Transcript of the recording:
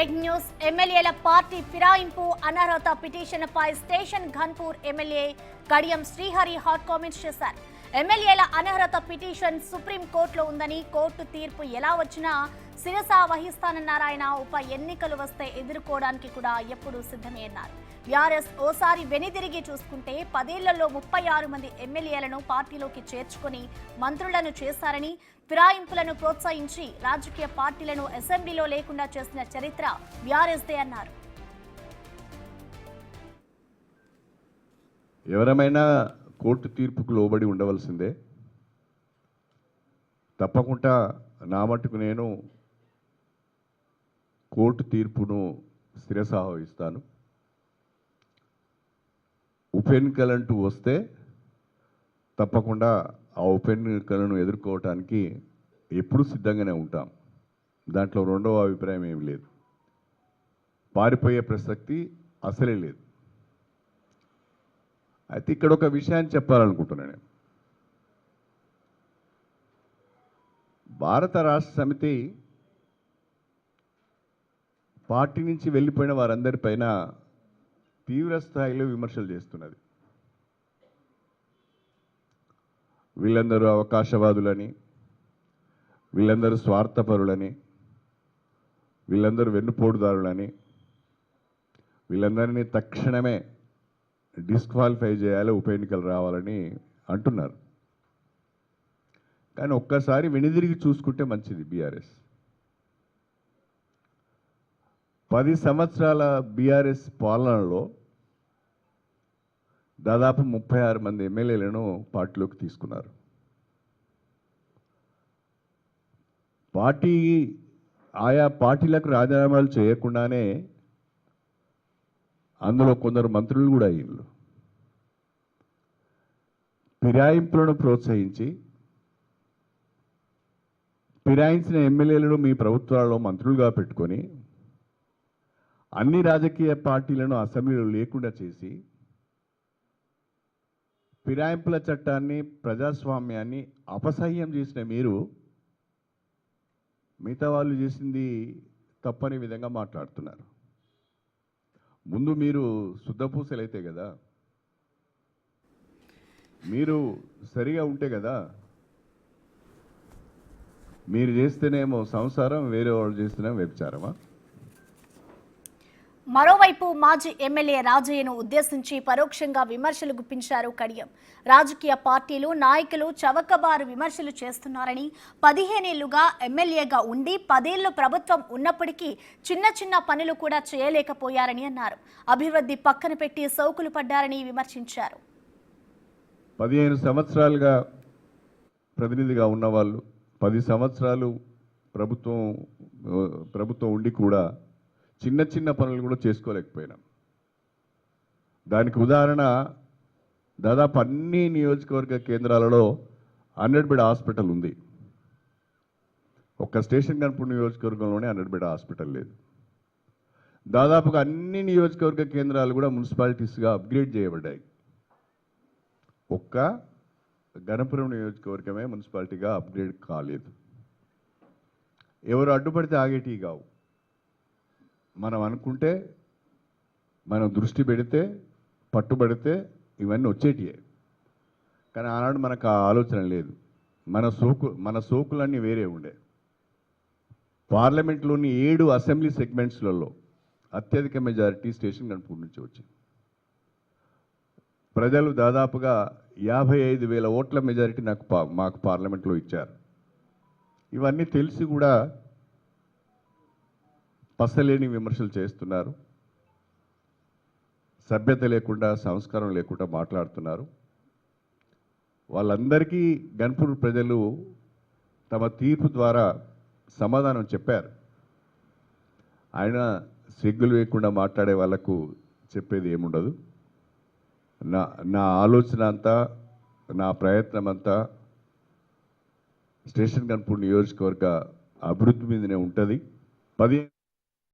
Breaking news ఎమ్మెల్యేల party ఫిరాయింపు అనర్హత పిటిషన్పై station Ghanpur MLA Kadiyam Srihari hot comments చేశారు. ఎమ్మెల్యేల అనర్హత పిటిషన్ సుప్రీం కోర్టులో ఉందని, కోర్టు తీర్పు ఎలా వచ్చినా శిరస వహిస్తానన్నారాయన. ఉప ఎన్నికలు వస్తే ఎదుర్కోవడానికి కూడా ఎప్పుడూ సిద్ధమే అన్నారు. బీఆర్ఎస్ ఓసారి వెనుదిరిగి చూసుకుంటే 10 ఏళ్లలో 36 మంది ఎమ్మెల్యేలను పార్టీలోకి చేర్చుకుని మంత్రులను చేశారని, ఫిరాయింపులను ప్రోత్సహించి రాజకీయ పార్టీలను అసెంబ్లీలో లేకుండా చేసిన చరిత్ర బీఆర్ఎస్దే అన్నారు. ఎవరమైనా కోర్టు తీర్పుకు లోబడి ఉండవలసిందే. తప్పకుండా నా మట్టుకు నేను కోర్టు తీర్పును శిరసావహిస్తాను. ఉప ఎన్నికలంటూ వస్తే తప్పకుండా ఆ ఉప ఎన్నికలను ఎదుర్కోవటానికి ఎప్పుడూ సిద్ధంగానే ఉంటాం. దాంట్లో రెండవ అభిప్రాయం ఏమి లేదు. పారిపోయే ప్రసక్తి అసలే లేదు. అయితే ఇక్కడ ఒక విషయాన్ని చెప్పాలనుకుంటున్నాను నేను. భారత రాష్ట్ర సమితి పార్టీ నుంచి వెళ్ళిపోయిన వారందరిపైన తీవ్ర స్థాయిలో విమర్శలు చేస్తున్నది. వీళ్ళందరూ అవకాశవాదులని, వీళ్ళందరూ స్వార్థపరులని, వీళ్ళందరూ వెన్నుపోటుదారులని, వీళ్ళందరినీ తక్షణమే డిస్క్వాలిఫై చేయాలి, ఉప ఎన్నికలు రావాలని అంటున్నారు. కానీ ఒక్కసారి వెనుదిరిగి చూసుకుంటే మంచిది. బీఆర్ఎస్ 10 సంవత్సరాల బీఆర్ఎస్ పాలనలో దాదాపు 36 మంది ఎమ్మెల్యేలను పార్టీలోకి తీసుకున్నారు. ఆయా పార్టీలకు రాజీనామాలు చేయకుండానే అందులో కొందరు మంత్రులు కూడా అయ్యారు. ఫిరాయింపులను ప్రోత్సహించి ఫిరాయించిన ఎమ్మెల్యేలను మీ ప్రభుత్వాల్లో మంత్రులుగా పెట్టుకొని అన్ని రాజకీయ పార్టీలను అసెంబ్లీలో లేకుండా చేసి ఫిరాయింపుల చట్టాన్ని, ప్రజాస్వామ్యాన్ని అపసహ్యం చేసిన మీరు మిగతా వాళ్ళు చేసింది తప్పని విధంగా మాట్లాడుతున్నారు. ముందు మీరు శుద్ధపూసలైతే కదా, మీరు సరిగా ఉంటే కదా. మీరు చేస్తేనేమో సంసారం, వేరే వాళ్ళు చేస్తేనేమో వ్యభిచారమా? మరోవైపు మాజీ ఎమ్మెల్యే రాజయ్యను ఉద్దేశించి పరోక్షంగా విమర్శలు గుప్పించారు కడియం. రాజకీయ పార్టీలు, నాయకులు చవకబారు విమర్శలు చేస్తున్నారని, 15 ఏళ్లుగా ఎమ్మెల్యేగా ఉండి 10 ఏళ్లు ప్రభుత్వం ఉన్నప్పటికీ చిన్న చిన్న పనులు కూడా చేయలేకపోయారని అన్నారు. అభివృద్ధి పక్కన పెట్టి సౌకులు పడ్డారని విమర్శించారు. 15 సంవత్సరాలుగా ప్రతినిధిగా ఉన్నవాళ్ళు 10 సంవత్సరాలు ప్రభుత్వం ఉండి కూడా చిన్న చిన్న పనులు కూడా చేసుకోలేకపోయినాం. దానికి ఉదాహరణ దాదాపు అన్ని నియోజకవర్గ కేంద్రాలలో 100 బెడ్ హాస్పిటల్ ఉంది. ఒక్క స్టేషన్ ఘన్పూర్ నియోజకవర్గంలోనే 100 బెడ్ హాస్పిటల్ లేదు. దాదాపుగా అన్ని నియోజకవర్గ కేంద్రాలు కూడా మున్సిపాలిటీస్గా అప్గ్రేడ్ చేయబడ్డాయి. ఒక్క గణపురం నియోజకవర్గమే మున్సిపాలిటీగా అప్గ్రేడ్ కాలేదు. ఎవరు అడ్డుపడితే ఆగేటి కావు. మనం అనుకుంటే, మనం దృష్టి పెడితే, పట్టుబడితే ఇవన్నీ వచ్చేటియే. కానీ ఆనాడు మనకు ఆ ఆలోచన లేదు. మన సోకులన్నీ వేరే ఉండే. పార్లమెంట్లోని 7 అసెంబ్లీ సెగ్మెంట్స్లలో అత్యధిక మెజారిటీ స్టేషన్ ఘన్పూర్ నుంచి వచ్చింది. ప్రజలు దాదాపుగా 55,000 ఓట్ల మెజారిటీ మాకు పార్లమెంట్లో ఇచ్చారు. ఇవన్నీ తెలిసి కూడా పసలేని విమర్శలు చేస్తున్నారు. సభ్యత లేకుండా, సంస్కారం లేకుండా మాట్లాడుతున్నారు. వాళ్ళందరికీ ఘన్పూర్ ప్రజలు తమ తీర్పు ద్వారా సమాధానం చెప్పారు. ఆయన సిగ్గులు వేయకుండా మాట్లాడే వాళ్లకు చెప్పేది ఏముండదు. నా ఆలోచన అంతా, నా ప్రయత్నం అంతా స్టేషన్ ఘన్పూర్ నియోజకవర్గ అభివృద్ధి మీదనే ఉంటుంది. 10